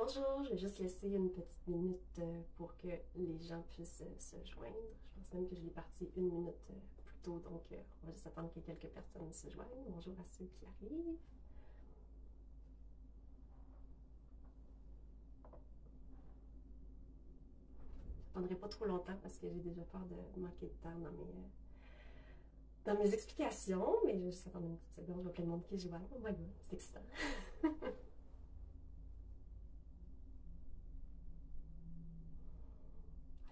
Bonjour, je vais juste laisser une petite minute pour que les gens puissent se joindre. Je pense même que je l'ai parti une minute plus tôt, donc on va juste attendre que quelques personnes se joignent. Bonjour à ceux qui arrivent. Je n'attendrai pas trop longtemps parce que j'ai déjà peur de manquer de temps dans mes explications, mais je vais juste attendre une petite seconde, je vois plein de monde qui se joigne. Oh my god, c'est excitant.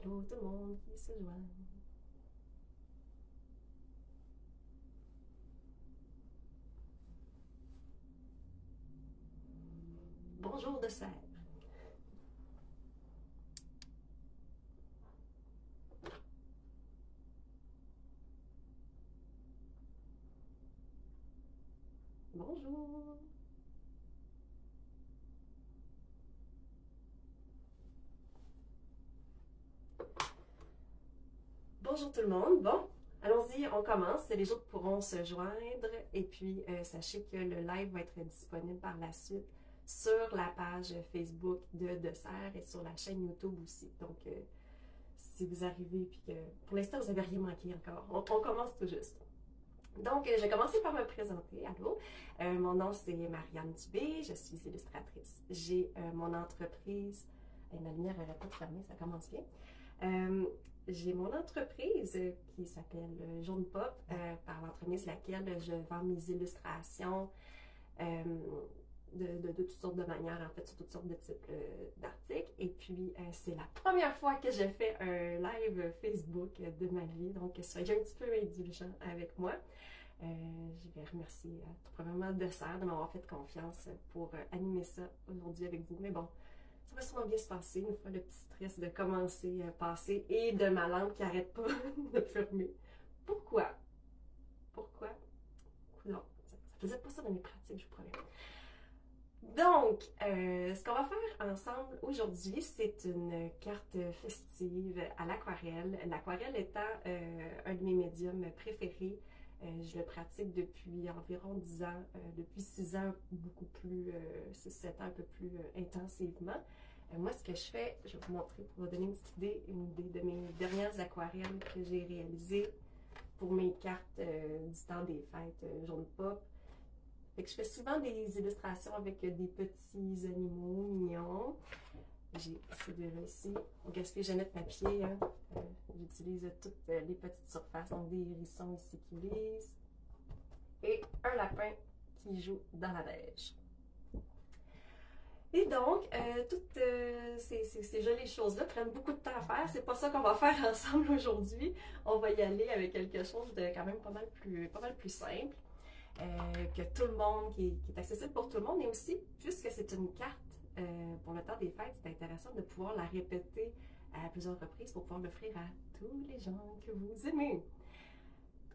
Allô tout le monde qui se joigne. Bonjour de serre. Bonjour. Bonjour tout le monde. Bon, allons-y, on commence. Les autres pourront se joindre. Et puis, sachez que le live va être disponible par la suite sur la page Facebook de Dessert et sur la chaîne YouTube aussi. Donc, si vous arrivez puis que pour l'instant, vous n'avez rien manqué encore. On commence tout juste. Donc, je vais commencer par me présenter. Allô, mon nom c'est Marianne Dubé, je suis illustratrice. J'ai mon entreprise, ma lumière n'arrête pas de fermer, ça commence bien. J'ai mon entreprise qui s'appelle Jaune Pop, par l'entremise laquelle je vends mes illustrations de toutes sortes de manières, en fait, sur toutes sortes de types d'articles. Et puis, c'est la première fois que je fais un live Facebook de ma vie, donc soyez un petit peu indulgents avec moi. Je vais remercier tout premièrement Dessert de m'avoir fait confiance pour animer ça aujourd'hui avec vous. Mais bon, ça va sûrement bien se passer une fois le petit stress de commencer à passer et de ma lampe qui n'arrête pas de fermer. Pourquoi? Pourquoi? Non, ça faisait pas ça dans mes pratiques, je vous promets. Donc, ce qu'on va faire ensemble aujourd'hui, c'est une carte festive à l'aquarelle. L'aquarelle étant un de mes médiums préférés. Je le pratique depuis environ 10 ans, depuis 6 ans, beaucoup plus, 6-7 ans, un peu plus intensivement. Moi, ce que je fais, je vais vous montrer pour vous donner une idée de mes dernières aquarelles que j'ai réalisées pour mes cartes du temps des fêtes Jaune Pop. Fait que je fais souvent des illustrations avec des petits animaux mignons. J'ai ces deux-là ici. Au gaspillage jamais de papier, hein. J'utilise toutes les petites surfaces, donc des hérissons ici qui lisent. Et un lapin qui joue dans la neige. Et donc, toutes ces jolies choses-là prennent beaucoup de temps à faire. C'est pas ça qu'on va faire ensemble aujourd'hui. On va y aller avec quelque chose de quand même pas mal plus simple. Que tout le monde, qui est accessible pour tout le monde, mais aussi, puisque c'est une carte pour le temps des fêtes, c'est intéressant de pouvoir la répéter à plusieurs reprises pour pouvoir l'offrir à tous les gens que vous aimez.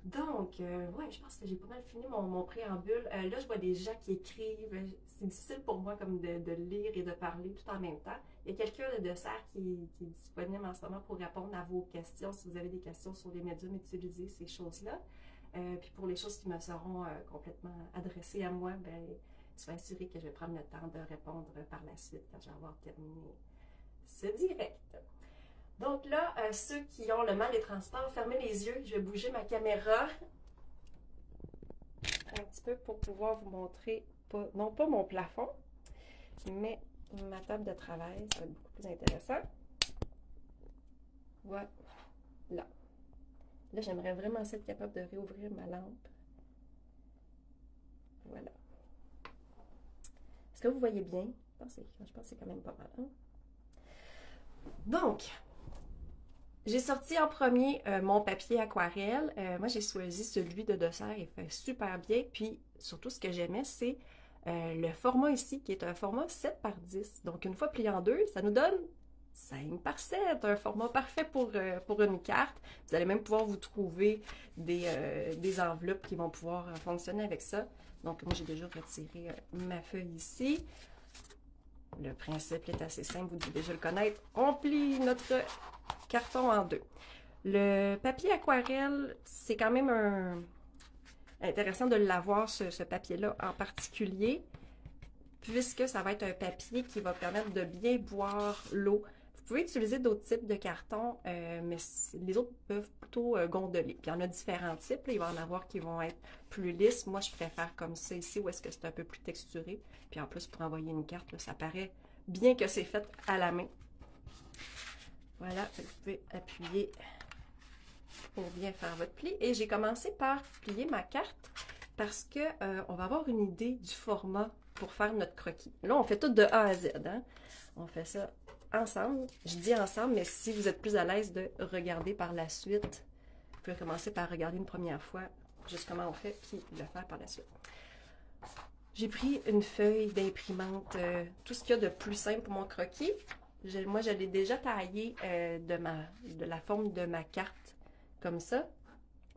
Donc, ouais, je pense que j'ai pas mal fini mon préambule. Là, je vois des gens qui écrivent. C'est difficile pour moi comme de lire et de parler tout en même temps. Il y a quelqu'un de Dessert qui est disponible en ce moment pour répondre à vos questions. Si vous avez des questions sur les médiums, utilisez ces choses-là. Puis pour les choses qui me seront complètement adressées à moi, ben, soyez assurés que je vais prendre le temps de répondre par la suite quand je vais avoir terminé ce direct. Donc là, ceux qui ont le mal des transports, fermez les yeux. Je vais bouger ma caméra un petit peu pour pouvoir vous montrer, non pas mon plafond, mais ma table de travail. Ça va être beaucoup plus intéressant. Voilà. Là, j'aimerais vraiment être capable de réouvrir ma lampe. Voilà. Est-ce que vous voyez bien? Je pense que c'est quand même pas mal. Hein? Donc, j'ai sorti en premier mon papier aquarelle. Moi, j'ai choisi celui de Dessert. Il fait super bien. Puis, surtout, ce que j'aimais, c'est le format ici, qui est un format 7 par 10. Donc, une fois plié en deux, ça nous donne 5 par 7, un format parfait pour une carte. Vous allez même pouvoir vous trouver des enveloppes qui vont pouvoir fonctionner avec ça. Donc, moi, j'ai déjà retiré ma feuille ici. Le principe est assez simple, vous devez déjà le connaître. On plie notre carton en deux. Le papier aquarelle, c'est quand même intéressant de l'avoir, ce papier-là en particulier. puisque ça va être un papier qui va permettre de bien boire l'eau. Vous pouvez utiliser d'autres types de cartons, mais les autres peuvent plutôt gondoler. Puis il y en a différents types. Là. Il va y en avoir qui vont être plus lisses. Moi, je préfère comme ça ici, où est-ce que c'est un peu plus texturé. Puis en plus, pour envoyer une carte, là, ça paraît bien que c'est fait à la main. Voilà, vous pouvez appuyer pour bien faire votre pli. Et j'ai commencé par plier ma carte parce que on va avoir une idée du format pour faire notre croquis. Là, on fait tout de A à Z. Hein? On fait ça ensemble. Je dis ensemble, mais si vous êtes plus à l'aise de regarder par la suite, vous pouvez commencer par regarder une première fois juste comment on fait, puis le faire par la suite. J'ai pris une feuille d'imprimante, tout ce qu'il y a de plus simple pour mon croquis. Moi, je l'ai déjà taillé de la forme de ma carte, comme ça.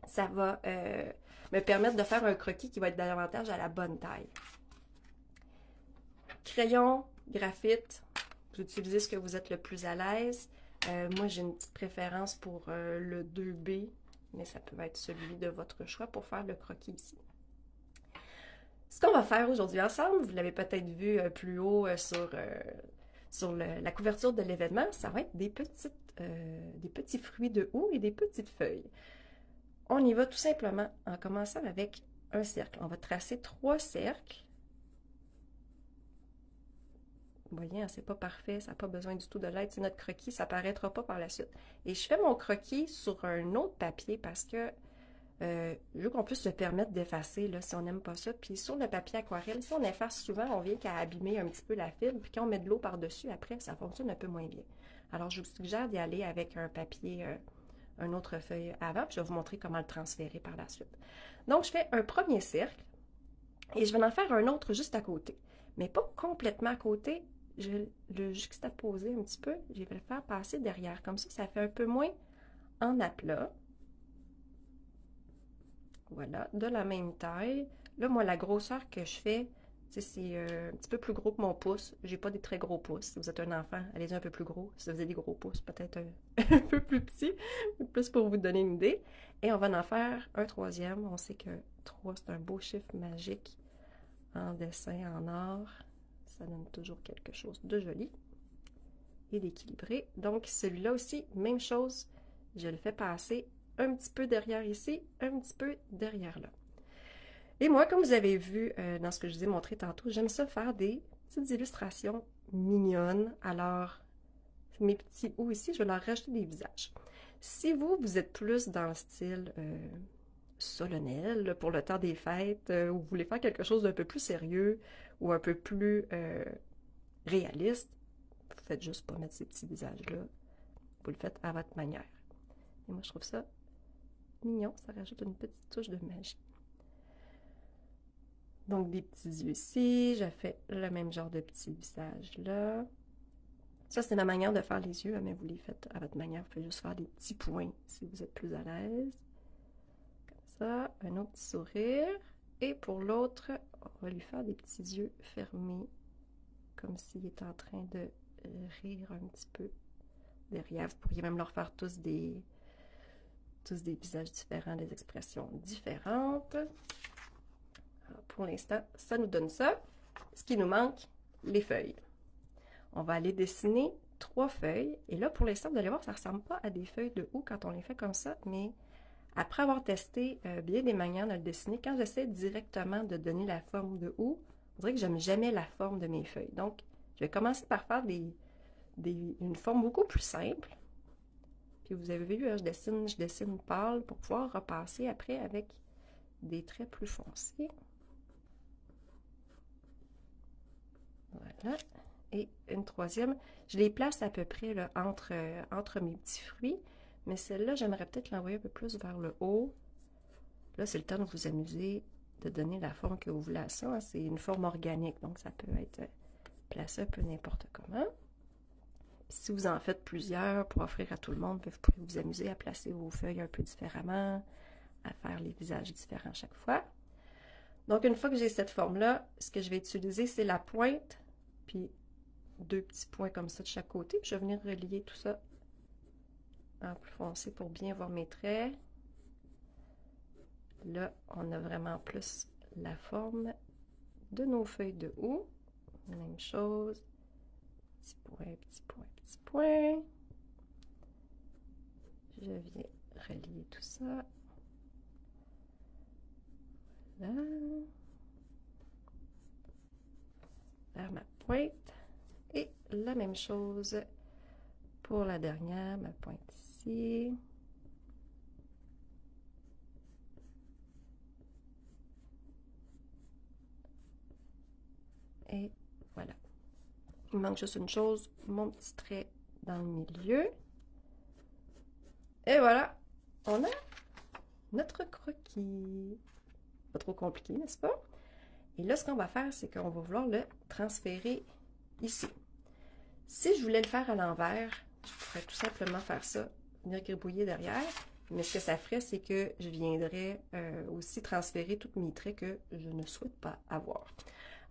Ça va me permettre de faire un croquis qui va être davantage à la bonne taille. Crayon, graphite, vous utilisez ce que vous êtes le plus à l'aise. Moi, j'ai une petite préférence pour le 2B, mais ça peut être celui de votre choix pour faire le croquis ici. Ce qu'on va faire aujourd'hui ensemble, vous l'avez peut-être vu plus haut sur la couverture de l'événement, ça va être des petits fruits de houx et des petites feuilles. On y va tout simplement en commençant avec un cercle. On va tracer 3 cercles. Vous voyez, hein, c'est pas parfait, ça n'a pas besoin du tout de l'aide. C'est notre croquis, ça ne paraîtra pas par la suite. Et je fais mon croquis sur un autre papier parce que je veux qu'on puisse se permettre d'effacer si on n'aime pas ça. Puis sur le papier aquarelle, si on efface souvent, on vient qu'à abîmer un petit peu la fibre. Puis quand on met de l'eau par-dessus, après, ça fonctionne un peu moins bien. Alors, je vous suggère d'y aller avec un papier, une autre feuille avant. Puis je vais vous montrer comment le transférer par la suite. Donc, je fais un premier cercle et je vais en faire un autre juste à côté. Mais pas complètement à côté. Je vais le juxtaposer un petit peu. Je vais le faire passer derrière. Comme ça fait un peu moins en aplat. Voilà, de la même taille. Là, moi, la grosseur que je fais, c'est un petit peu plus gros que mon pouce. J'ai pas des très gros pouces. Si vous êtes un enfant, allez-y un peu plus gros. Si vous avez des gros pouces, peut-être un peu plus petit, plus pour vous donner une idée. Et on va en faire un troisième. On sait que 3, c'est un beau chiffre magique en dessin, en or. Ça donne toujours quelque chose de joli et d'équilibré. Donc, celui-là aussi, même chose. Je le fais passer un petit peu derrière ici, un petit peu derrière là. Et moi, comme vous avez vu dans ce que je vous ai montré tantôt, j'aime ça faire des petites illustrations mignonnes. Alors, mes petits houts ici, je vais leur rajouter des visages. Si vous êtes plus dans le style solennel pour le temps des fêtes, ou vous voulez faire quelque chose d'un peu plus sérieux ou un peu plus réaliste, vous faites juste pas mettre ces petits visages-là. Vous le faites à votre manière. Et moi, je trouve ça mignon, ça rajoute une petite touche de magie. Donc, des petits yeux ici, j'ai fait le même genre de petit visage là. Ça, c'est ma manière de faire les yeux, mais vous les faites à votre manière. Vous pouvez juste faire des petits points si vous êtes plus à l'aise. Comme ça, un autre petit sourire. Et pour l'autre, on va lui faire des petits yeux fermés, comme s'il est en train de rire un petit peu derrière. Vous pourriez même leur faire tous des visages différents, des expressions différentes. Alors, pour l'instant, ça nous donne ça. Ce qui nous manque, les feuilles. On va aller dessiner 3 feuilles. Et là, pour l'instant, vous allez voir, ça ne ressemble pas à des feuilles de houx quand on les fait comme ça, mais après avoir testé bien des manières de le dessiner, quand j'essaie directement de donner la forme de houx, on dirait que j'aime jamais la forme de mes feuilles. Donc, je vais commencer par faire une forme beaucoup plus simple. Puis vous avez vu, je dessine pâle pour pouvoir repasser après avec des traits plus foncés. Voilà. Et une troisième, je les place à peu près là, entre mes petits fruits, mais celle-là, j'aimerais peut-être l'envoyer un peu plus vers le haut. Là, c'est le temps de vous amuser, de donner la forme que vous voulez à ça. Hein. C'est une forme organique, donc ça peut être placé un peu n'importe comment. Puis si vous en faites plusieurs pour offrir à tout le monde, vous pourrez vous amuser à placer vos feuilles un peu différemment, à faire les visages différents chaque fois. Donc, une fois que j'ai cette forme-là, ce que je vais utiliser, c'est la pointe, puis 2 petits points comme ça de chaque côté. Puis je vais venir relier tout ça en plus foncé pour bien voir mes traits. Là, on a vraiment plus la forme de nos feuilles de houx. Même chose. Petit point, petit point, petit point. Je viens relier tout ça. Voilà. Vers ma pointe. Et la même chose pour la dernière, ma pointe ici. Et voilà. Il manque juste une chose, mon petit trait dans le milieu. Et voilà, on a notre croquis. Pas trop compliqué, n'est-ce pas? Et là, ce qu'on va faire, c'est qu'on va vouloir le transférer ici. Si je voulais le faire à l'envers, je pourrais tout simplement faire ça, venir gribouiller derrière. Mais ce que ça ferait, c'est que je viendrais aussi transférer tous mes traits que je ne souhaite pas avoir.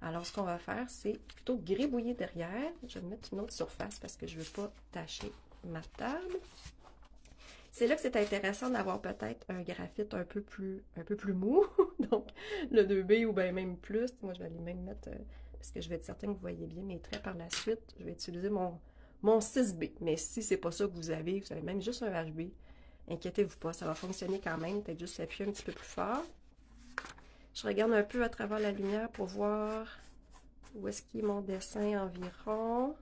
Alors, ce qu'on va faire, c'est plutôt gribouiller derrière. Je vais mettre une autre surface parce que je ne veux pas tacher ma table. C'est là que c'est intéressant d'avoir peut-être un graphite un peu plus mou. Donc, le 2B ou bien même plus. Moi, je vais aller même mettre, parce que je vais être certaine que vous voyez bien mes traits par la suite. Je vais utiliser mon 6B. Mais si c'est pas ça que vous avez même juste un HB, inquiétez-vous pas, ça va fonctionner quand même. Peut-être juste appuyer un petit peu plus fort. Je regarde un peu à travers la lumière pour voir où est-ce qu'il est mon dessin environ.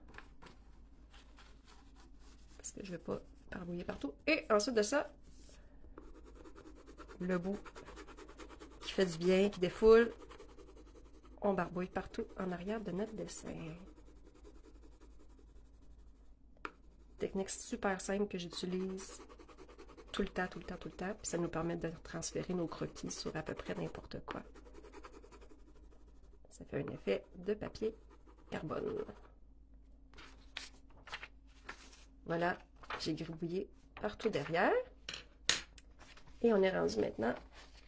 Parce que je ne vais pas barbouiller partout. Et ensuite de ça, le bout qui fait du bien, qui défoule, on barbouille partout en arrière de notre dessin. Technique super simple que j'utilise tout le temps, tout le temps, tout le temps. Puis ça nous permet de transférer nos croquis sur à peu près n'importe quoi. Ça fait un effet de papier carbone. Voilà, j'ai gribouillé partout derrière. Et on est rendu maintenant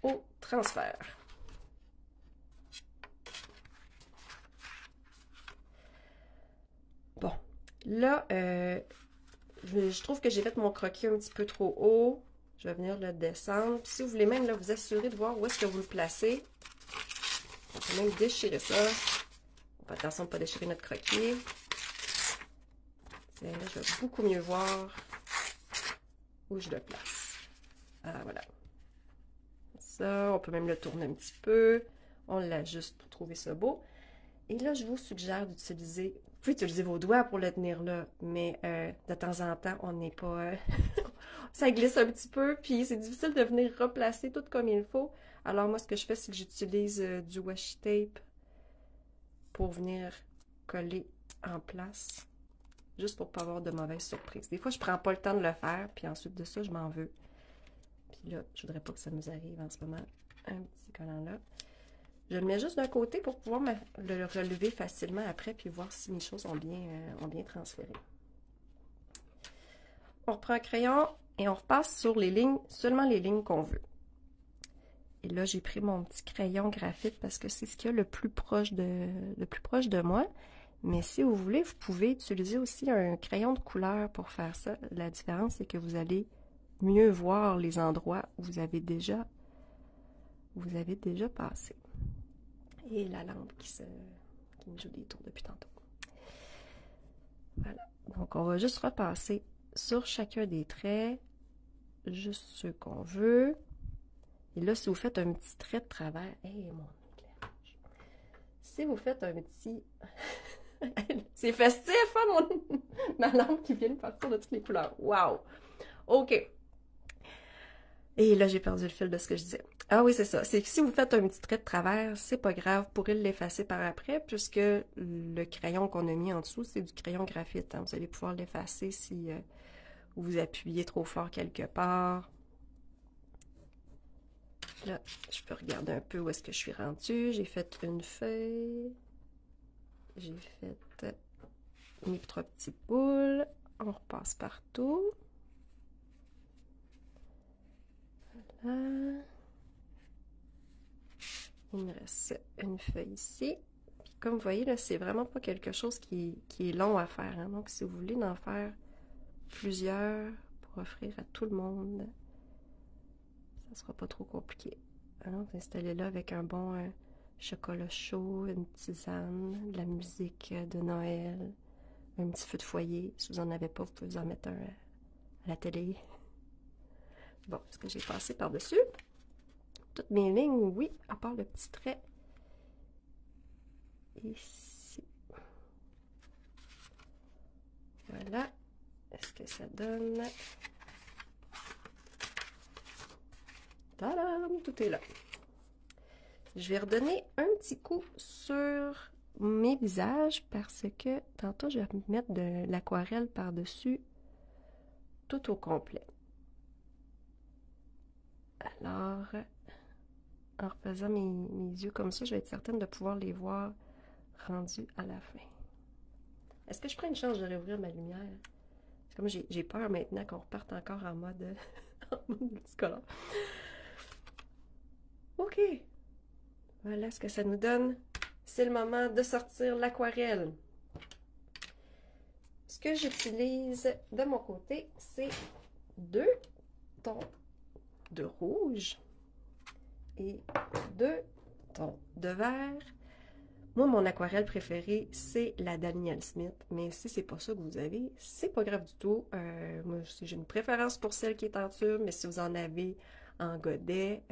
au transfert. Bon, là, je trouve que j'ai fait mon croquis un petit peu trop haut. Je vais venir le descendre. Puis si vous voulez même là, vous assurer de voir où est-ce que vous le placez, on peut même déchirer ça. On fait attention de ne pas déchirer notre croquis. Là, je vais beaucoup mieux voir où je le place. Ah, voilà. Ça, on peut même le tourner un petit peu. On l'ajuste pour trouver ça beau. Et là, je vous suggère d'utiliser... Vous pouvez utiliser vos doigts pour le tenir là, mais de temps en temps, on n'est pas... ça glisse un petit peu, puis c'est difficile de venir replacer tout comme il faut. Alors moi, ce que je fais, c'est que j'utilise du washi tape pour venir coller en place, juste pour ne pas avoir de mauvaises surprises. Des fois, je ne prends pas le temps de le faire, puis ensuite de ça, je m'en veux. Puis là, je ne voudrais pas que ça nous arrive en ce moment. Un petit collant là. Je le mets juste d'un côté pour pouvoir le relever facilement après, puis voir si mes choses ont bien transféré. On reprend un crayon et on repasse sur les lignes, seulement les lignes qu'on veut. Et là, j'ai pris mon petit crayon graphite parce que c'est ce qu'il y a le plus proche de moi. Mais si vous voulez, vous pouvez utiliser aussi un crayon de couleur pour faire ça. La différence, c'est que vous allez mieux voir les endroits où vous avez déjà passé. Et la lampe qui me joue des tours depuis tantôt. Voilà. Donc, on va juste repasser sur chacun des traits, juste ceux qu'on veut. Et là, si vous faites un petit trait de travers, hey, mon éclairage. Si vous faites un petit... C'est festif, hein, ma lampe qui vient de partir de toutes les couleurs. Wow! OK. Et là, j'ai perdu le fil de ce que je disais. Ah oui, c'est ça. C'est que si vous faites un petit trait de travers, c'est pas grave, vous pourrez l'effacer par après, puisque le crayon qu'on a mis en dessous, c'est du crayon graphite. Hein. Vous allez pouvoir l'effacer si vous appuyez trop fort quelque part. Là, je peux regarder un peu où est-ce que je suis rendue. J'ai fait une feuille. J'ai fait mes 3 petites boules. On repasse partout. Voilà. Il me reste une feuille ici. Puis comme vous voyez, là, c'est vraiment pas quelque chose qui est long à faire. Hein? Donc, si vous voulez en faire plusieurs pour offrir à tout le monde, ça sera pas trop compliqué. Alors, vous installez là avec un bon chocolat chaud, une tisane, de la musique de Noël, un petit feu de foyer. Si vous n'en avez pas, vous pouvez vous en mettre un à la télé. Bon, est-ce que j'ai passé par-dessus? Toutes mes lignes, oui, à part le petit trait ici. Voilà. Est-ce que ça donne? Tadam! Tout est là. Je vais redonner un petit coup sur mes visages parce que tantôt, je vais mettre de l'aquarelle par-dessus tout au complet. Alors, en refaisant mes yeux comme ça, je vais être certaine de pouvoir les voir rendus à la fin. Est-ce que je prends une chance de réouvrir ma lumière? C'est comme j'ai peur maintenant qu'on reparte encore en mode, en mode multicolore. OK. Voilà ce que ça nous donne. C'est le moment de sortir l'aquarelle. Ce que j'utilise de mon côté, c'est 2 tons de rouge et 2 tons de vert. Moi, mon aquarelle préférée, c'est la Daniel Smith. Mais si c'est pas ça que vous avez, c'est pas grave du tout. Moi, j'ai une préférence pour celle qui est en tube, mais si vous en avez en godet,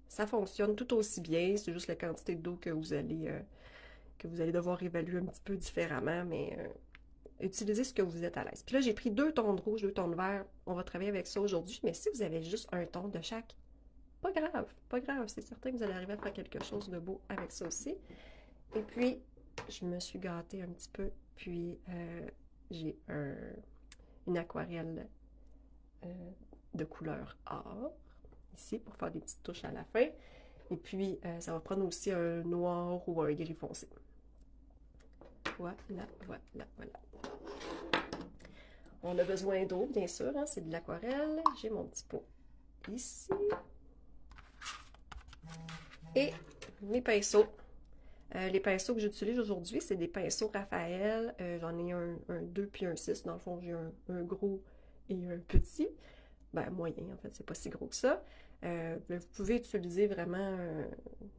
ça fonctionne tout aussi bien. C'est juste la quantité d'eau que vous allez devoir évaluer un petit peu différemment, mais utilisez ce que vous êtes à l'aise. Puis là, j'ai pris 2 tons de rouge, 2 tons de vert. On va travailler avec ça aujourd'hui, mais si vous avez juste un ton de chaque, pas grave, pas grave. C'est certain que vous allez arriver à faire quelque chose de beau avec ça aussi. Et puis, je me suis gâtée un petit peu, puis j'ai une aquarelle de couleur or, ici, pour faire des petites touches à la fin. Et puis, ça va prendre aussi un noir ou un gris foncé. Voilà, voilà, voilà. On a besoin d'eau, bien sûr, hein, c'est de l'aquarelle. J'ai mon petit pot ici. Et mes pinceaux. Les pinceaux que j'utilise aujourd'hui, c'est des pinceaux Raphaël. J'en ai un 2 puis un 6. Dans le fond, j'ai un gros et un petit. Ben, moyen, en fait, c'est pas si gros que ça. Vous pouvez utiliser vraiment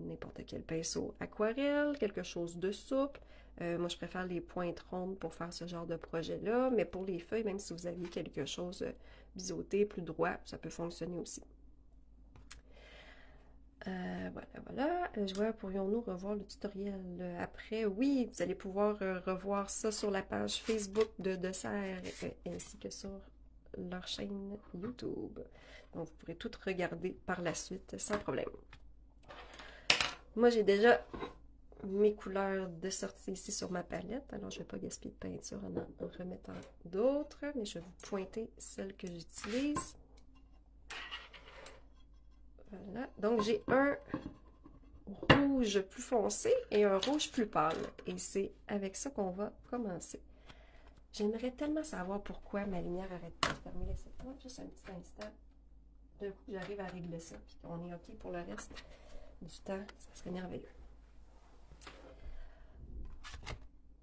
n'importe quel pinceau aquarelle, quelque chose de souple. Moi, je préfère les pointes rondes pour faire ce genre de projet-là. Mais pour les feuilles, même si vous aviez quelque chose biseauté, plus droit, ça peut fonctionner aussi. Voilà, voilà. Je vois, pourrions-nous revoir le tutoriel après? Oui, vous allez pouvoir revoir ça sur la page Facebook de Dessert ainsi que sur leur chaîne YouTube. Donc, vous pourrez tout regarder par la suite sans problème. Moi, j'ai déjà mes couleurs de sortie ici sur ma palette. Alors, je ne vais pas gaspiller de peinture en remettant d'autres, mais je vais vous pointer celles que j'utilise. Voilà. Donc, j'ai un rouge plus foncé et un rouge plus pâle. Et c'est avec ça qu'on va commencer. J'aimerais tellement savoir pourquoi ma lumière arrête pas de fermer les septembre. Juste un petit instant. D'un coup, j'arrive à régler ça. Puis on est OK pour le reste du temps. Ça serait merveilleux.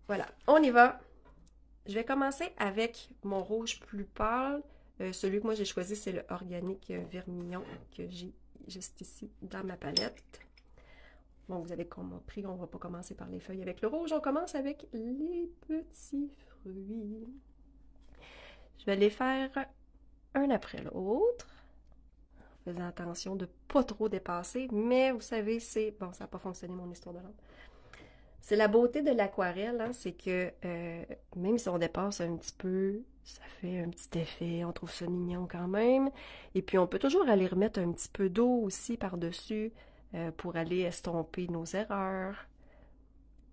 Voilà. On y va. Je vais commencer avec mon rouge plus pâle. Celui que moi j'ai choisi, c'est le Organique Vermillon que j'ai juste ici dans ma palette. Bon, vous avez compris, on ne va pas commencer par les feuilles avec le rouge, on commence avec les petits fruits. Je vais les faire un après l'autre, en faisant attention de ne pas trop dépasser, mais vous savez, c'est... Bon, ça n'a pas fonctionné mon histoire de lampe. C'est la beauté de l'aquarelle, hein, c'est que même si on dépasse un petit peu, ça fait un petit effet, on trouve ça mignon quand même. Et puis on peut toujours aller remettre un petit peu d'eau aussi par-dessus pour aller estomper nos erreurs.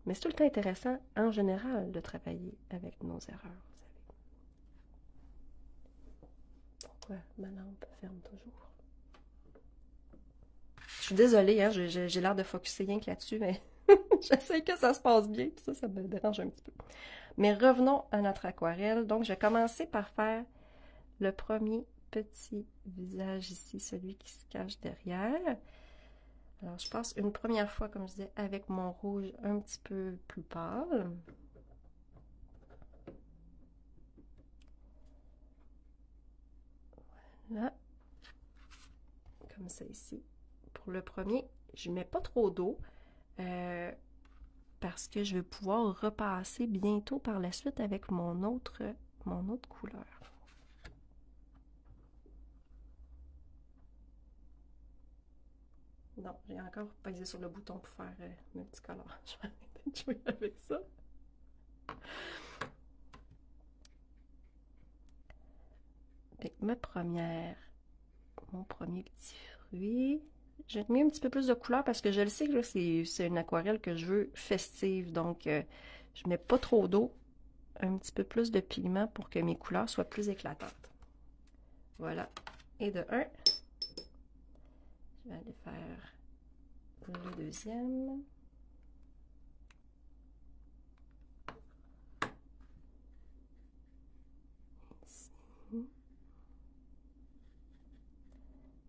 Mais c'est tout le temps intéressant, en général, de travailler avec nos erreurs, vous savez. Pourquoi ma lampe ferme toujours? Je suis désolée, hein, j'ai l'air de focusser rien que là-dessus, mais... J'essaie que ça se passe bien, puis ça me dérange un petit peu. Mais revenons à notre aquarelle. Donc, je vais commencer par faire le premier petit visage ici, celui qui se cache derrière. Alors, je passe une première fois, comme je disais, avec mon rouge un petit peu plus pâle. Voilà. Comme ça ici. Pour le premier, je ne mets pas trop d'eau. parce que je vais pouvoir repasser bientôt par la suite avec mon autre couleur. Non, j'ai encore pesé sur le bouton pour faire multicolore. Je vais arrêter de jouer avec ça. Mon premier petit fruit. J'ai mis un petit peu plus de couleur parce que je le sais que c'est une aquarelle que je veux festive. Donc, je mets pas trop d'eau. Un petit peu plus de pigment pour que mes couleurs soient plus éclatantes. Voilà. Et de un, je vais aller faire le deuxième. Ici.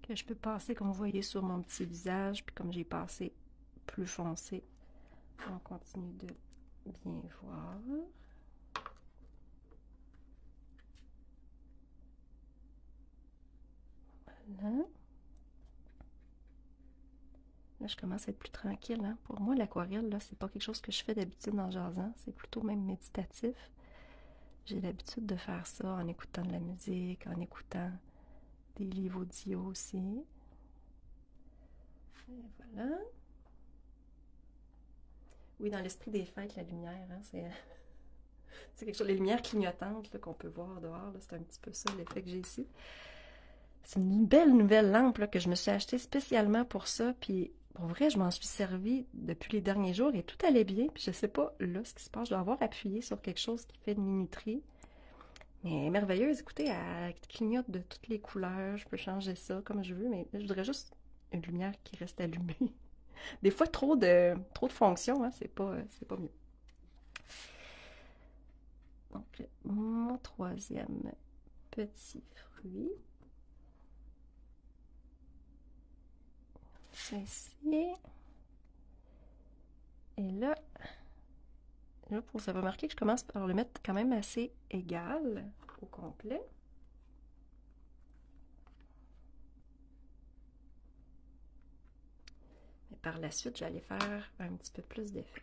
Que je peux passer, comme vous voyez, sur mon petit visage. Puis comme j'ai passé plus foncé, on continue de bien voir. Voilà. Là, je commence à être plus tranquille. Hein? Pour moi, l'aquarelle, là, c'est pas quelque chose que je fais d'habitude en jasant. C'est plutôt même méditatif. J'ai l'habitude de faire ça en écoutant de la musique, en écoutant des livres audio aussi. Et voilà. Oui, dans l'esprit des fêtes, la lumière, hein, c'est quelque chose, les lumières clignotantes qu'on peut voir dehors, c'est un petit peu ça l'effet que j'ai ici. C'est une belle nouvelle lampe là, que je me suis achetée spécialement pour ça, puis pour vrai, je m'en suis servi depuis les derniers jours et tout allait bien, puis je sais pas là ce qui se passe, je dois avoir appuyé sur quelque chose qui fait une minuterie. Mais elle est merveilleuse, écoutez, elle clignote de toutes les couleurs, je peux changer ça comme je veux, mais je voudrais juste une lumière qui reste allumée. Des fois, trop de fonctions, hein, c'est pas mieux. Donc, mon troisième petit fruit. Ceci. Et là, vous avez remarqué que je commence par le mettre quand même assez égal au complet. Mais par la suite, j'allais faire un petit peu plus d'effet.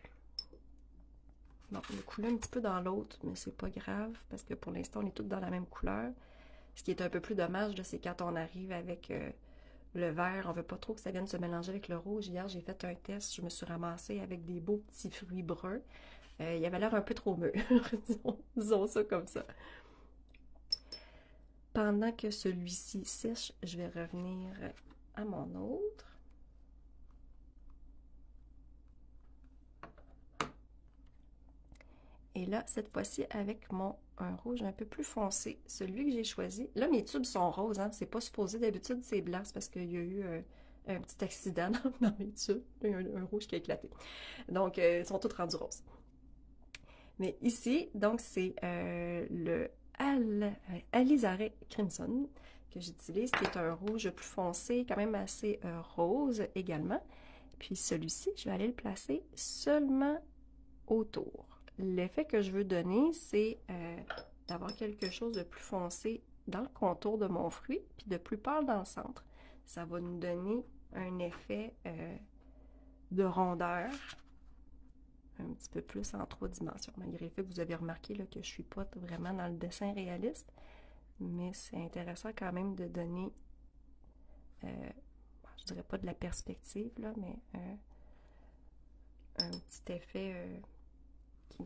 Bon, il a coulé un petit peu dans l'autre, mais c'est pas grave parce que pour l'instant, on est toutes dans la même couleur. Ce qui est un peu plus dommage, c'est quand on arrive avec le vert, on veut pas trop que ça vienne se mélanger avec le rouge. Hier, j'ai fait un test, je me suis ramassée avec des beaux petits fruits bruns. Il avait l'air un peu trop mûr, disons ça comme ça. Pendant que celui-ci sèche, je vais revenir à mon autre. Et là, cette fois-ci, avec un rouge un peu plus foncé, celui que j'ai choisi. Là, mes tubes sont roses, hein, c'est pas supposé. D'habitude, c'est blanc, c'est parce qu'il y a eu un petit accident dans mes tubes. Il y a un rouge qui a éclaté. Donc, ils sont tous rendus roses. Mais ici, donc, c'est le Alizare Crimson que j'utilise, qui est un rouge plus foncé, quand même assez rose également. Puis celui-ci, je vais aller le placer seulement autour. L'effet que je veux donner, c'est d'avoir quelque chose de plus foncé dans le contour de mon fruit, puis de plus pâle dans le centre. Ça va nous donner un effet de rondeur, un petit peu plus en 3 dimensions. Malgré le fait que vous avez remarqué là, que je ne suis pas vraiment dans le dessin réaliste, mais c'est intéressant quand même de donner, je dirais pas de la perspective, là, mais un petit effet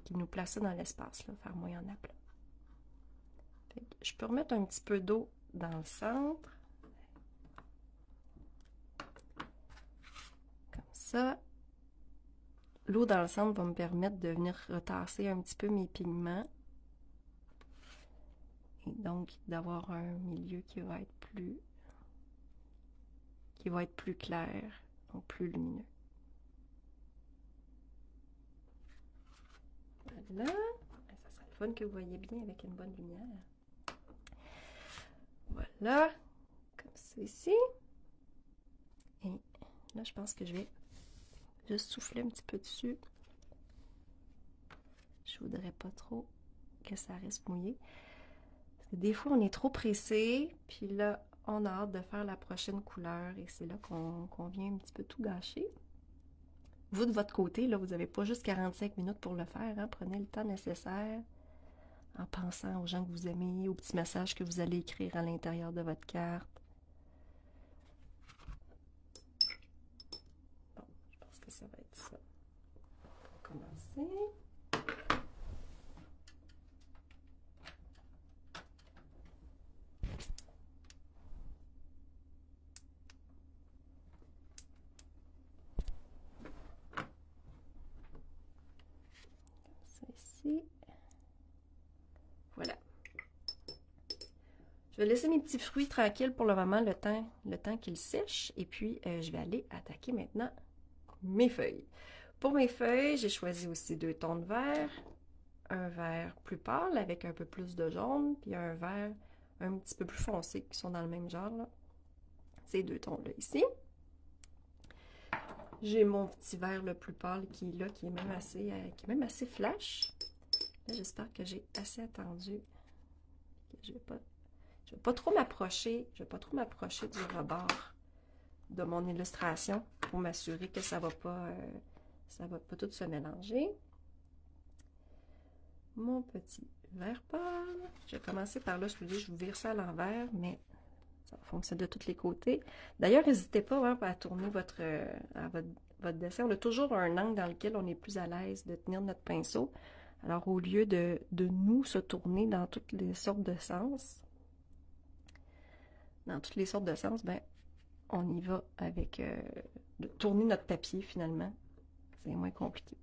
qui nous place dans l'espace, faire moins en aplat. Je peux remettre un petit peu d'eau dans le centre. Comme ça. L'eau dans le centre va me permettre de venir retasser un petit peu mes pigments. Et donc d'avoir un milieu qui va être plus clair, donc plus lumineux. Voilà. Ça serait le fun que vous voyez bien avec une bonne lumière. Voilà. Comme ceci. Et là, je pense que je vais juste souffler un petit peu dessus. Je voudrais pas trop que ça reste mouillé. Parce que des fois, on est trop pressé. Puis là, on a hâte de faire la prochaine couleur. Et c'est là qu'on vient un petit peu tout gâcher. vous, de votre côté, là, vous n'avez pas juste 45 minutes pour le faire, hein? Prenez le temps nécessaire en pensant aux gens que vous aimez, aux petits messages que vous allez écrire à l'intérieur de votre carte. Bon, je pense que ça va être ça. On va commencer. Ici. Voilà. Je vais laisser mes petits fruits tranquilles pour le moment, le temps qu'ils sèchent. Et puis, je vais aller attaquer maintenant mes feuilles. Pour mes feuilles, j'ai choisi aussi 2 tons de vert. Un vert plus pâle avec un peu plus de jaune, puis un vert un petit peu plus foncé qui sont dans le même genre, là. Ces 2 tons-là ici. J'ai mon petit vert le plus pâle qui est là, qui est même assez flash. J'espère que j'ai assez attendu. Je vais pas trop m'approcher. Je vais pas trop m'approcher du rebord de mon illustration pour m'assurer que ça va pas tout se mélanger. Mon petit vert pâle. Je vais commencer par là. Je vous vire ça à l'envers, mais ça fonctionne de tous les côtés. D'ailleurs, n'hésitez pas hein, à tourner votre dessin. On a toujours un angle dans lequel on est plus à l'aise de tenir notre pinceau. Alors, au lieu de nous se tourner dans toutes les sortes de sens, ben, on y va avec de tourner notre papier finalement. C'est moins compliqué.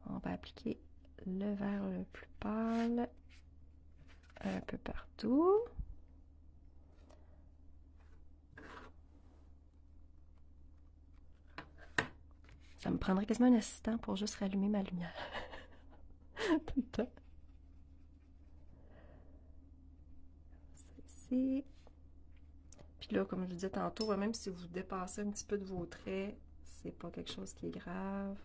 On va appliquer le vert le plus pâle un peu partout. Ça me prendrait quasiment un assistant pour juste rallumer ma lumière. Tout le temps. Ici. Puis là, comme je vous disais tantôt, même si vous dépassez un petit peu de vos traits, c'est pas quelque chose qui est grave.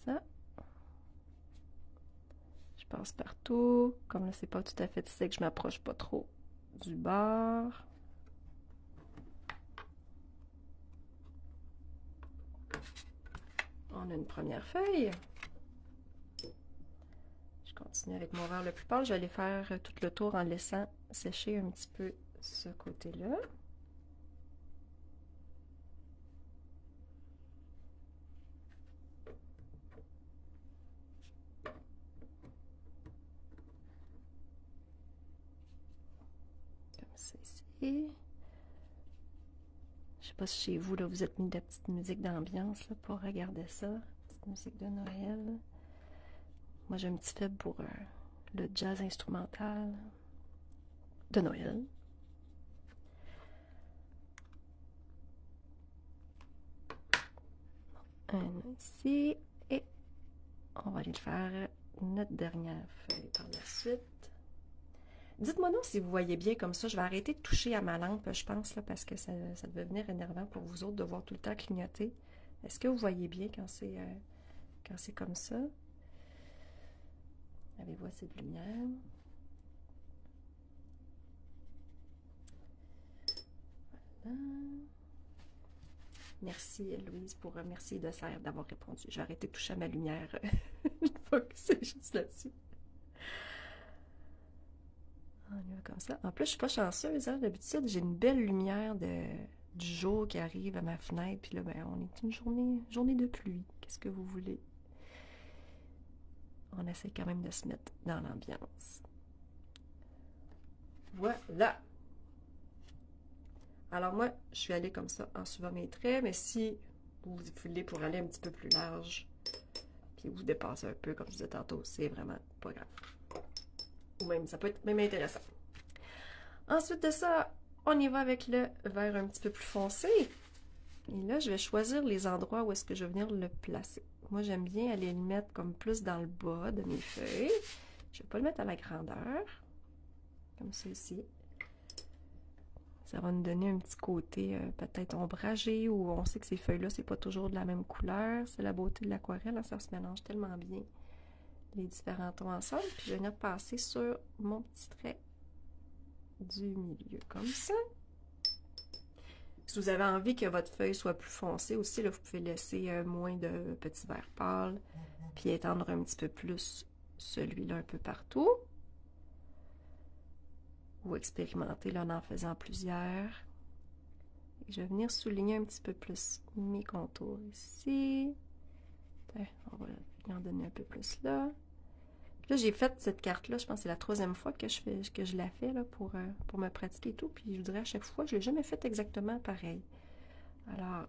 Ça. Je passe partout. Comme là, c'est pas tout à fait sec, je m'approche pas trop du bord. On a une première feuille. Je continue avec mon vert le plus pâle. Je vais aller faire tout le tour en laissant sécher un petit peu ce côté-là. Comme ça ici. Je sais pas si chez vous, là, vous êtes mis de la petite musique d'ambiance pour regarder ça. Petite musique de Noël. Moi, j'ai un petit faible pour le jazz instrumental de Noël. Un ici. Et on va aller faire notre dernière feuille par la suite. Dites-moi donc si vous voyez bien comme ça. Je vais arrêter de toucher à ma lampe, je pense, là, parce que ça devait venir énervant pour vous autres de voir tout le temps clignoter. Est-ce que vous voyez bien quand c'est comme ça? Avez-vous assez de lumière? Voilà. Merci Louise pour remercier de Serre d'avoir répondu. Je vais arrêter de toucher à ma lumière une fois que c'est juste là-dessus. On y va comme ça. En plus, je suis pas chanceuse. Hein? D'habitude, j'ai une belle lumière du jour qui arrive à ma fenêtre. Puis là, ben, on est une journée de pluie. Qu'est-ce que vous voulez? On essaie quand même de se mettre dans l'ambiance. Voilà! Alors moi, je suis allée comme ça en suivant mes traits, mais si vous voulez pour aller un petit peu plus large, puis vous dépassez un peu, comme je disais tantôt, c'est vraiment pas grave. Ou même, ça peut être même intéressant. Ensuite de ça, on y va avec le vert un petit peu plus foncé. Et là, je vais choisir les endroits où est-ce que je vais venir le placer. Moi, j'aime bien aller le mettre comme plus dans le bas de mes feuilles. Je ne vais pas le mettre à la grandeur, comme ceci. Ça va nous donner un petit côté peut-être ombragé, où on sait que ces feuilles-là, c'est pas toujours de la même couleur. C'est la beauté de l'aquarelle, ça se mélange tellement bien, les différents tons ensemble. Puis je vais venir passer sur mon petit trait du milieu, comme ça. Si vous avez envie que votre feuille soit plus foncée aussi, là, vous pouvez laisser moins de petits verts pâles, puis étendre un petit peu plus celui-là un peu partout. Ou expérimenter là, en faisant plusieurs. Et je vais venir souligner un petit peu plus mes contours ici. On va en donner un peu plus là. Là, j'ai fait cette carte-là, je pense que c'est la 3e fois que je la fais là, pour me pratiquer et tout. Puis je vous dirais à chaque fois, je ne l'ai jamais fait exactement pareil. Alors,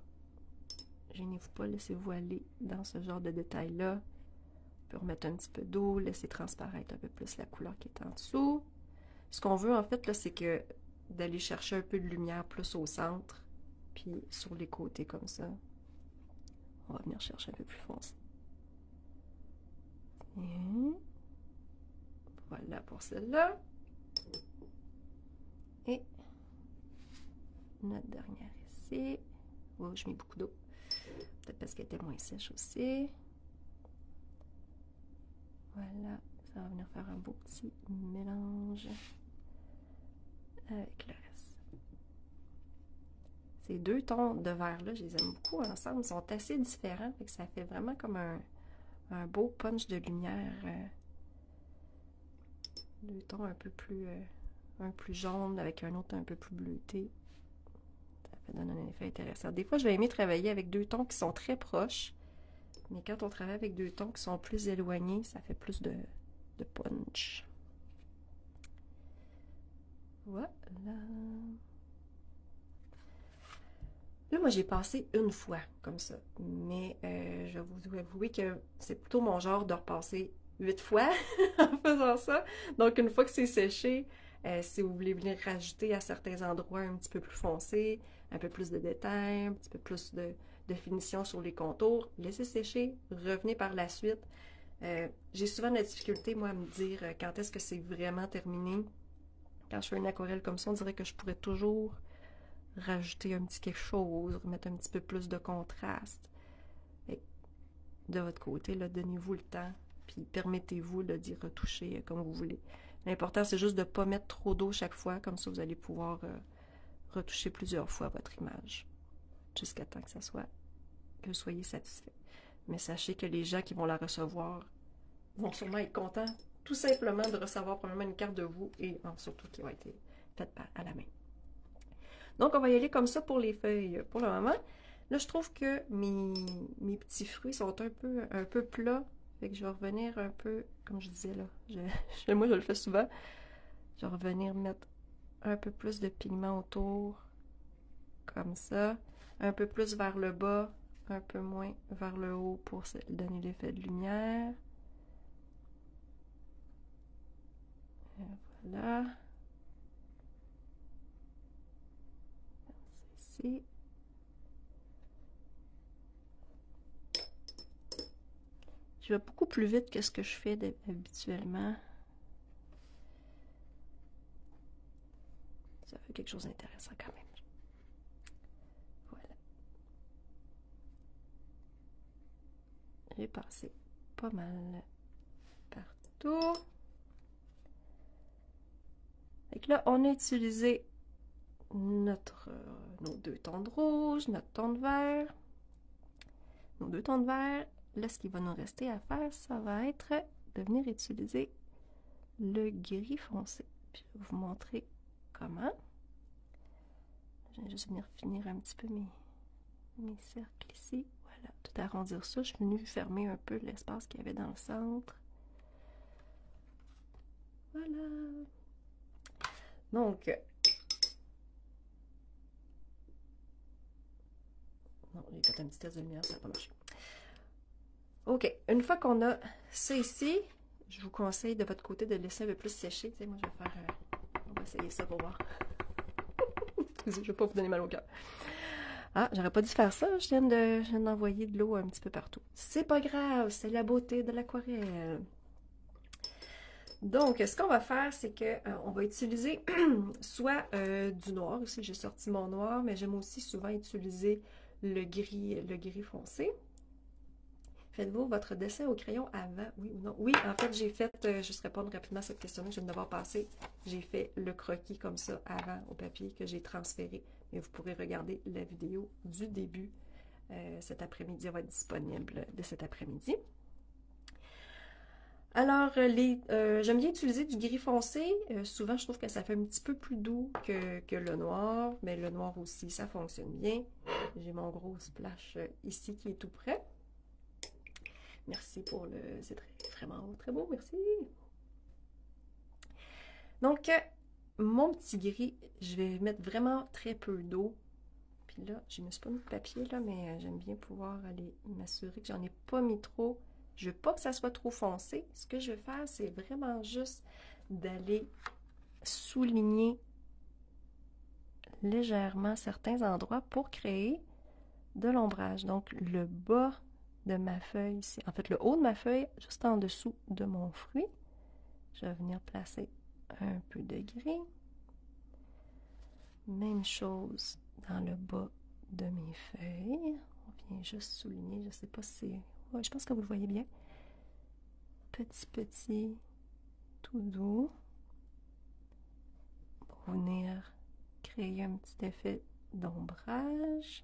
gênez-vous pas, laissez-vous aller dans ce genre de détails-là. On peut remettre un petit peu d'eau, laisser transparaître un peu plus la couleur qui est en dessous. Ce qu'on veut en fait, là, c'est que d'aller chercher un peu de lumière plus au centre, puis sur les côtés comme ça. On va venir chercher un peu plus foncé. Et voilà pour celle-là. Et notre dernière ici. Oh, je mets beaucoup d'eau. Peut-être parce qu'elle était moins sèche aussi. Voilà, ça va venir faire un beau petit mélange avec le reste. Ces 2 tons de vert-là, je les aime beaucoup ensemble. Ils sont assez différents, fait que ça fait vraiment comme un beau punch de lumière. 2 tons un plus jaune avec un autre un peu plus bleuté. Ça donne un effet intéressant. Des fois, je vais aimer travailler avec 2 tons qui sont très proches, mais quand on travaille avec 2 tons qui sont plus éloignés, ça fait plus de punch. Voilà. Là, moi, j'ai passé une fois comme ça, mais je vais vous avouer que c'est plutôt mon genre de repasser 8 fois en faisant ça. Donc, une fois que c'est séché, si vous voulez venir rajouter à certains endroits un petit peu plus foncé, un peu plus de détails, un petit peu plus de finition sur les contours, laissez sécher, revenez par la suite. J'ai souvent de la difficulté, moi, à me dire quand est-ce que c'est vraiment terminé. Quand je fais une aquarelle comme ça, on dirait que je pourrais toujours rajouter un petit quelque chose, remettre un petit peu plus de contraste. Et de votre côté, donnez-vous le temps, puis permettez-vous d'y retoucher comme vous voulez. L'important, c'est juste de ne pas mettre trop d'eau chaque fois, comme ça vous allez pouvoir retoucher plusieurs fois votre image, jusqu'à temps que vous soyez satisfait. Mais sachez que les gens qui vont la recevoir vont sûrement être contents, tout simplement de recevoir premièrement une carte de vous et surtout qui va être faite à la main. Donc, on va y aller comme ça pour les feuilles pour le moment. Là, je trouve que mes petits fruits sont un peu plats. Fait que je vais revenir un peu, comme je disais là, moi je le fais souvent. Je vais revenir mettre un peu plus de pigment autour, comme ça. Un peu plus vers le bas, un peu moins vers le haut pour donner l'effet de lumière. Et voilà. Ici. Je vais beaucoup plus vite que ce que je fais habituellement. Ça fait quelque chose d'intéressant quand même. Voilà. J'ai passé pas mal partout. Et là, on a utilisé nos 2 tons de rouge, notre ton de vert, nos 2 tons de vert. Là, ce qu'il va nous rester à faire, ça va être de venir utiliser le gris foncé. Puis je vais vous montrer comment. Je vais juste venir finir un petit peu mes cercles ici. Voilà, tout arrondir ça. Je suis venue fermer un peu l'espace qu'il y avait dans le centre. Voilà. Donc, non, j'ai fait un petit test de lumière, ça n'a pas marché. OK, une fois qu'on a ça ici, je vous conseille de votre côté de laisser un peu plus sécher. Tu sais, moi, je vais faire... on va essayer ça pour voir. Excusez, je ne vais pas vous donner mal au cœur. Ah, j'aurais pas dû faire ça. Je viens d'envoyer de l'eau un petit peu partout. C'est pas grave, c'est la beauté de l'aquarelle. Donc, ce qu'on va faire, c'est qu'on va utiliser soit du noir. Ici, j'ai sorti mon noir, mais j'aime aussi souvent utiliser le gris foncé. Faites-vous votre dessin au crayon avant, oui ou non? Oui, en fait, j'ai fait, juste répondre rapidement à cette question-là, je viens de devoir passer. J'ai fait le croquis comme ça avant au papier que j'ai transféré. Mais vous pourrez regarder la vidéo du début cet après-midi. Elle va être disponible de cet après-midi. Alors, j'aime bien utiliser du gris foncé. Souvent, je trouve que ça fait un petit peu plus doux que le noir, mais le noir aussi, ça fonctionne bien. J'ai mon gros splash ici qui est tout prêt. Merci pour le... C'est vraiment très beau, merci. Donc, mon petit gris, je vais mettre vraiment très peu d'eau. Puis là, je ne me suis pas mis de papier, là, mais j'aime bien pouvoir aller m'assurer que j'en ai pas mis trop. Je veux pas que ça soit trop foncé. Ce que je vais faire, c'est vraiment juste d'aller souligner légèrement certains endroits pour créer de l'ombrage. Donc, le bas de ma feuille, c'est en fait le haut de ma feuille, juste en dessous de mon fruit. Je vais venir placer un peu de gris. Même chose dans le bas de mes feuilles. On vient juste souligner, je ne sais pas si... Ouais, je pense que vous le voyez bien. Petit, tout doux. Pour venir créer un petit effet d'ombrage.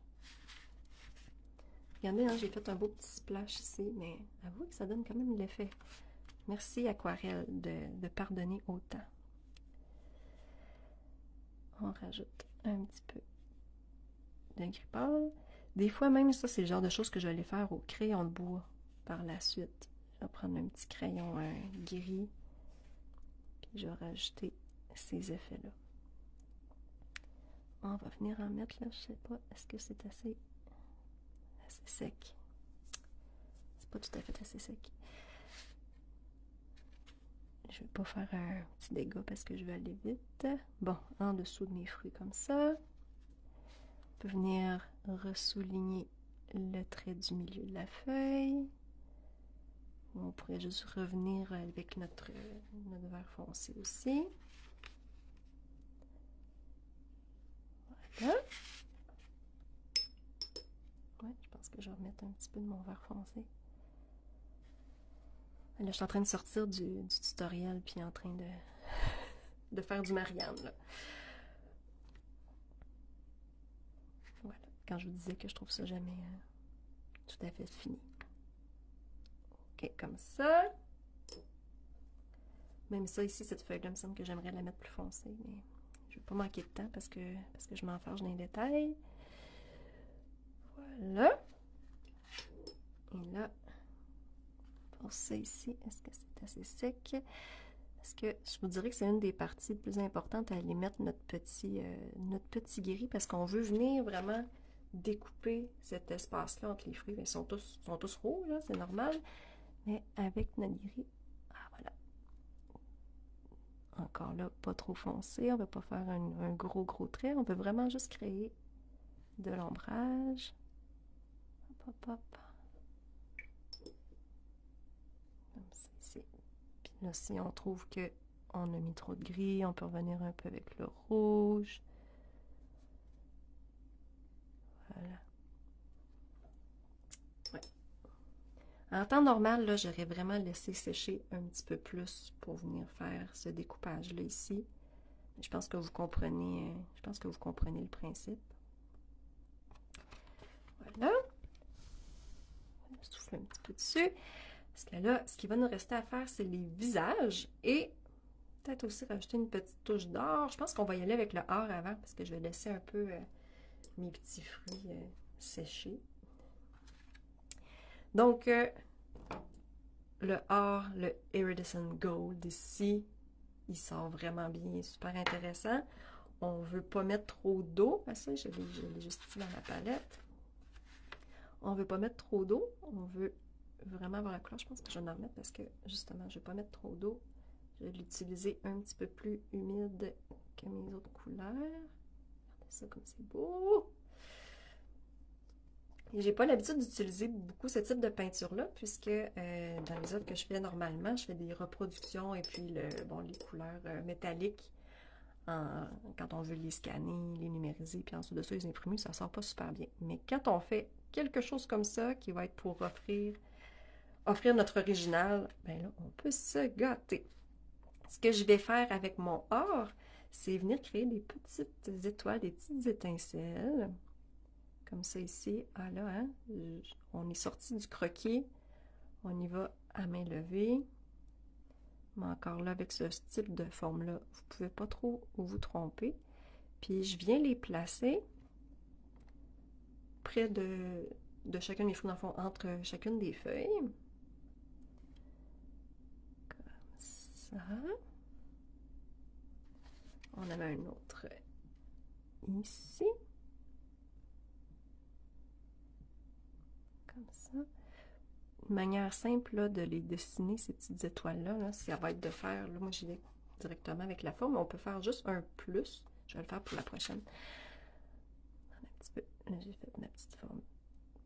Regardez, hein, j'ai fait un beau petit splash ici, mais avouez que ça donne quand même l'effet. Merci Aquarelle de pardonner autant. On rajoute un petit peu de gris pâle. Des fois même, ça c'est le genre de choses que je vais aller faire au crayon de bois par la suite. Je vais prendre un petit crayon gris, puis je vais rajouter ces effets-là. On va venir en mettre là, je sais pas, est-ce que c'est assez sec? C'est pas tout à fait assez sec. Je vais pas faire un petit dégât parce que je vais aller vite. Bon, en dessous de mes fruits comme ça. On peut venir ressouligner le trait du milieu de la feuille. On pourrait juste revenir avec notre vert foncé aussi. Voilà. Ouais, je pense que je vais remettre un petit peu de mon vert foncé. Là, je suis en train de sortir du tutoriel puis en train de faire du Marianne. Là. Voilà, quand je vous disais que je trouve ça jamais tout à fait fini. Ok, comme ça. Même ça ici, cette feuille-là, il me semble que j'aimerais la mettre plus foncée, mais je ne vais pas manquer de temps parce que je m'enfarge dans les détails. Voilà. Et là, pour ça ici, est-ce que c'est assez sec? Parce que je vous dirais que c'est une des parties les plus importantes à aller mettre notre petit gris parce qu'on veut venir vraiment découper cet espace-là entre les fruits. Ils sont tous rouges, c'est normal. Mais avec notre gris, voilà. Encore là, pas trop foncé. On ne va pas faire un gros trait. On veut vraiment juste créer de l'ombrage. Hop, hop, hop. Comme ça ici. Puis là, si on trouve qu'on a mis trop de gris, on peut revenir un peu avec le rouge. Voilà. Ouais. En temps normal, là, j'aurais vraiment laissé sécher un petit peu plus pour venir faire ce découpage-là ici. Je pense que vous comprenez, le principe. Voilà. On va souffler un petit peu dessus. Parce que là, ce qui va nous rester à faire, c'est les visages et peut-être aussi rajouter une petite touche d'or. Je pense qu'on va y aller avec le or avant parce que je vais laisser un peu mes petits fruits sécher. Donc, le or, le Iridescent Gold ici, il sort vraiment bien, super intéressant. On ne veut pas mettre trop d'eau, parce que je l'ai juste ici dans la palette. On ne veut pas mettre trop d'eau, on veut vraiment avoir la couleur. Je pense que je vais en remettre parce que justement, je ne vais pas mettre trop d'eau. Je vais l'utiliser un petit peu plus humide que mes autres couleurs. Regardez ça comme c'est beau! J'ai pas l'habitude d'utiliser beaucoup ce type de peinture-là, puisque dans les œuvres que je fais normalement, je fais des reproductions et puis les couleurs métalliques. Quand on veut les scanner, les numériser, puis ensuite de ça, les imprimer, ça sort pas super bien. Mais quand on fait quelque chose comme ça, qui va être pour offrir offrir notre original, ben là, on peut se gâter. Ce que je vais faire avec mon or, c'est venir créer des petites étoiles, des petites étincelles. Comme ça ici. Ah là, hein? On est sorti du croquis. On y va à main levée. Mais encore là, avec ce style de forme-là, vous ne pouvez pas trop vous tromper. Puis je viens les placer près de chacun des fruits, dans le fond, entre chacune des feuilles. Comme ça. On en a un autre ici. Comme ça. Une manière simple là, de les dessiner, ces petites étoiles-là, là, ça va être de faire, là, moi j'y vais directement avec la forme, mais on peut faire juste un plus. Je vais le faire pour la prochaine. Un petit peu. Là, j'ai fait ma petite forme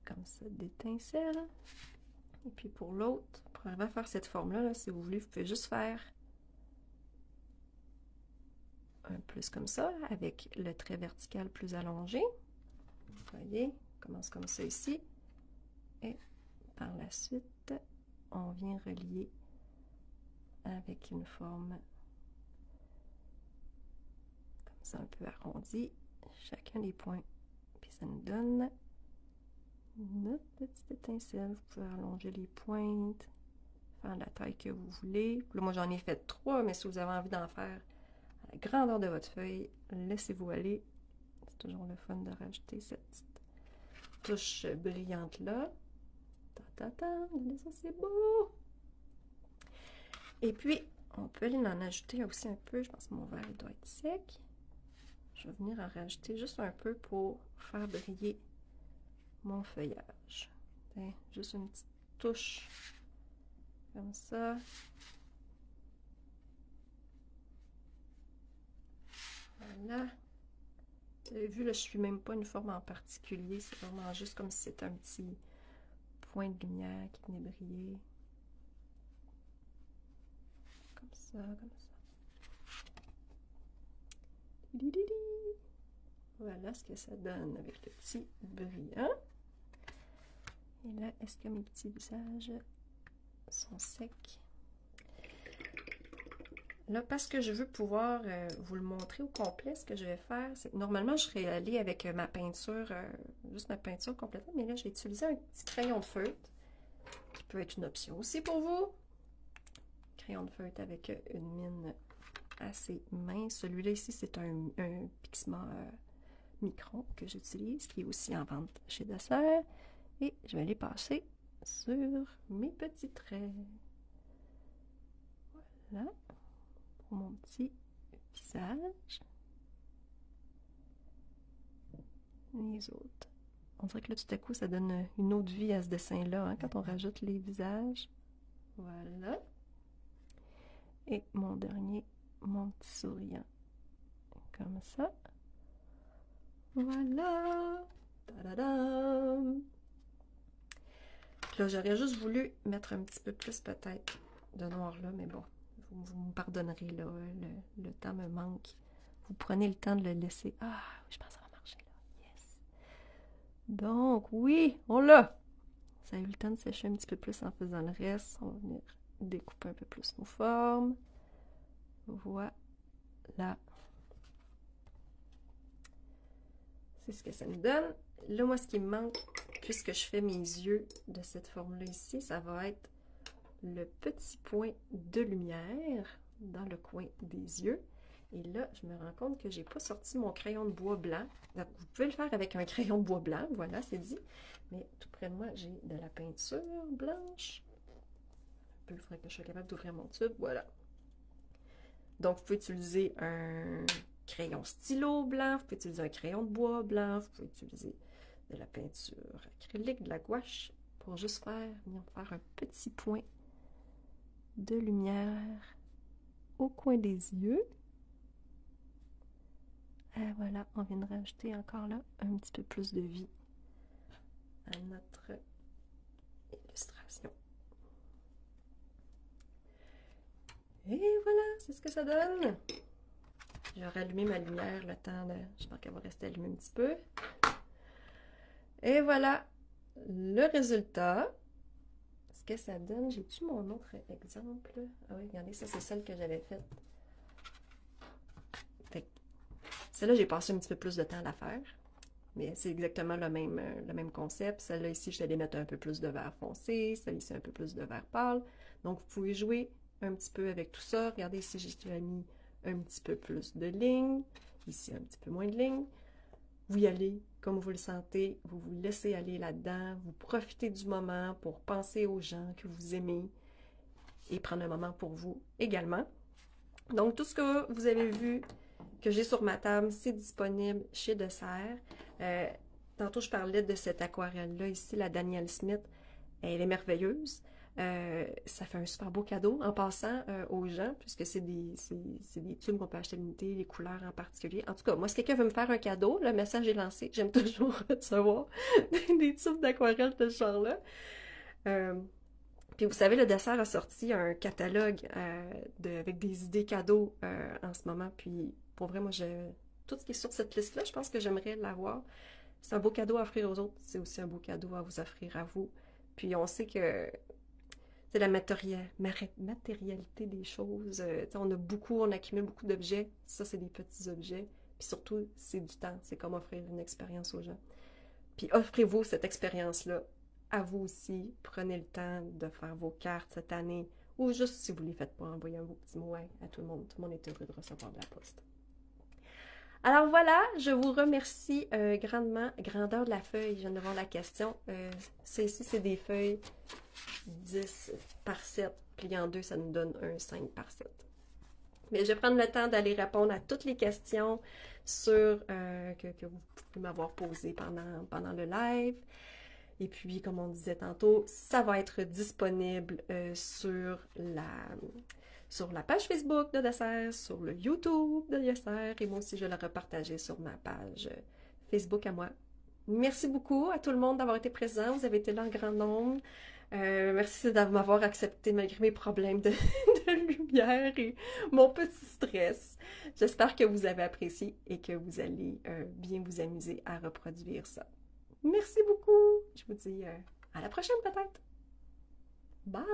comme ça d'étincelle. Et puis pour l'autre, pour arriver à faire cette forme-là, là, si vous voulez, vous pouvez juste faire un plus comme ça, avec le trait vertical plus allongé. Vous voyez, on commence comme ça ici. Et par la suite, on vient relier avec une forme comme ça, un peu arrondie, chacun des points. Puis ça nous donne notre petite étincelle. Vous pouvez allonger les pointes, faire la taille que vous voulez. Là, moi, j'en ai fait 3, mais si vous avez envie d'en faire à la grandeur de votre feuille, laissez-vous aller. C'est toujours le fun de rajouter cette petite touche brillante-là. Ça c'est beau! Et puis, on peut aller en ajouter aussi un peu. Je pense que mon verre il doit être sec. Je vais venir en rajouter juste un peu pour faire briller mon feuillage. Bien, juste une petite touche comme ça. Voilà. Vous avez vu, là, je ne suis même pas une forme en particulier. C'est vraiment juste comme si c'était un petit point de lumière qui venait briller. Comme ça, comme ça. Voilà ce que ça donne avec le petit brillant. Et là, est-ce que mes petits visages sont secs? Là, parce que je veux pouvoir vous le montrer au complet, ce que je vais faire, c'est que normalement, je serais allée avec ma peinture, juste ma peinture complètement, mais là, j'ai utilisé un petit crayon de feutre, qui peut être une option aussi pour vous. Crayon de feutre avec une mine assez mince. Celui-là ici, c'est un Pixma Micron que j'utilise, qui est aussi en vente chez Dessert. Et je vais les passer sur mes petits traits. Voilà. Pour mon petit visage. Les autres. On dirait que là, tout à coup, ça donne une autre vie à ce dessin-là, hein, quand on rajoute les visages. Voilà. Et mon dernier, mon petit souriant. Comme ça. Voilà. Ta-da-dam! Là, j'aurais juste voulu mettre un petit peu plus peut-être de noir là, mais bon, vous me pardonnerez là, le temps me manque. Vous prenez le temps de le laisser. Ah, je pense que ça va marcher là. Yes! Donc, oui, on l'a! Ça a eu le temps de sécher un petit peu plus en faisant le reste. On va venir découper un peu plus nos formes. Voilà. C'est ce que ça nous donne. Là, moi, ce qui me manque, puisque je fais mes yeux de cette forme-là ici, ça va être le petit point de lumière dans le coin des yeux. Et là, je me rends compte que j'ai pas sorti mon crayon de bois blanc. Donc, vous pouvez le faire avec un crayon de bois blanc, voilà, c'est dit. Mais tout près de moi, j'ai de la peinture blanche. Il faudrait que je sois capable d'ouvrir mon tube, voilà. Donc, vous pouvez utiliser un crayon stylo blanc, vous pouvez utiliser un crayon de bois blanc, vous pouvez utiliser de la peinture acrylique, de la gouache, pour juste venir faire un petit point de lumière au coin des yeux. Et voilà, on vient de rajouter encore là un petit peu plus de vie à notre illustration. Et voilà, c'est ce que ça donne. J'aurais allumé ma lumière le temps de... J'espère qu'elle va rester allumée un petit peu. Et voilà le résultat. que ça donne. J'ai-tu mon autre exemple? Ah oui, regardez, ça c'est celle que j'avais faite. Celle-là, j'ai passé un petit peu plus de temps à la faire. Mais c'est exactement le même concept. Celle-là ici, je vais mettre un peu plus de vert foncé. Celle-ci, un peu plus de vert pâle. Donc, vous pouvez jouer un petit peu avec tout ça. Regardez ici, j'ai mis un petit peu plus de lignes. Ici, un petit peu moins de lignes. Vous y allez comme vous le sentez. Vous vous laissez aller là-dedans. Vous profitez du moment pour penser aux gens que vous aimez et prendre un moment pour vous également. Donc, tout ce que vous avez vu que j'ai sur ma table, c'est disponible chez Dessert. Tantôt, je parlais de cette aquarelle-là ici, la Danielle Smith. Elle est merveilleuse. Ça fait un super beau cadeau en passant aux gens, puisque c'est des tubes qu'on peut acheter à l'unité, les couleurs en particulier. En tout cas, moi, si quelqu'un veut me faire un cadeau, le message est lancé. J'aime toujours recevoir des tubes d'aquarelle de ce genre-là. Puis vous savez, le Dessert a sorti un catalogue avec des idées cadeaux en ce moment. Puis pour vrai, moi, tout ce qui est sur cette liste-là, je pense que j'aimerais l'avoir. C'est un beau cadeau à offrir aux autres. C'est aussi un beau cadeau à vous offrir à vous. Puis on sait que c'est la matérialité des choses. On accumule beaucoup d'objets. Ça, c'est des petits objets. Puis surtout, c'est du temps. C'est comme offrir une expérience aux gens. Puis offrez-vous cette expérience-là à vous aussi. Prenez le temps de faire vos cartes cette année. Ou juste si vous ne les faites pas, envoyez un beau petit mot à tout le monde. Tout le monde est heureux de recevoir de la poste. Alors voilà, je vous remercie grandement. Grandeur de la feuille, je viens de voir la question. Ici, c'est des feuilles 10 par 7. Plié en deux, ça nous donne un 5 par 7. Mais je vais prendre le temps d'aller répondre à toutes les questions que vous pouvez m'avoir posées pendant le live. Et puis, comme on disait tantôt, ça va être disponible sur la page Facebook de Dessert, sur le YouTube de Dessert, et moi aussi, je vais le repartager sur ma page Facebook à moi. Merci beaucoup à tout le monde d'avoir été présent. Vous avez été là en grand nombre. Merci de m'avoir accepté malgré mes problèmes de lumière et mon petit stress. J'espère que vous avez apprécié et que vous allez bien vous amuser à reproduire ça. Merci beaucoup. Je vous dis à la prochaine peut-être. Bye!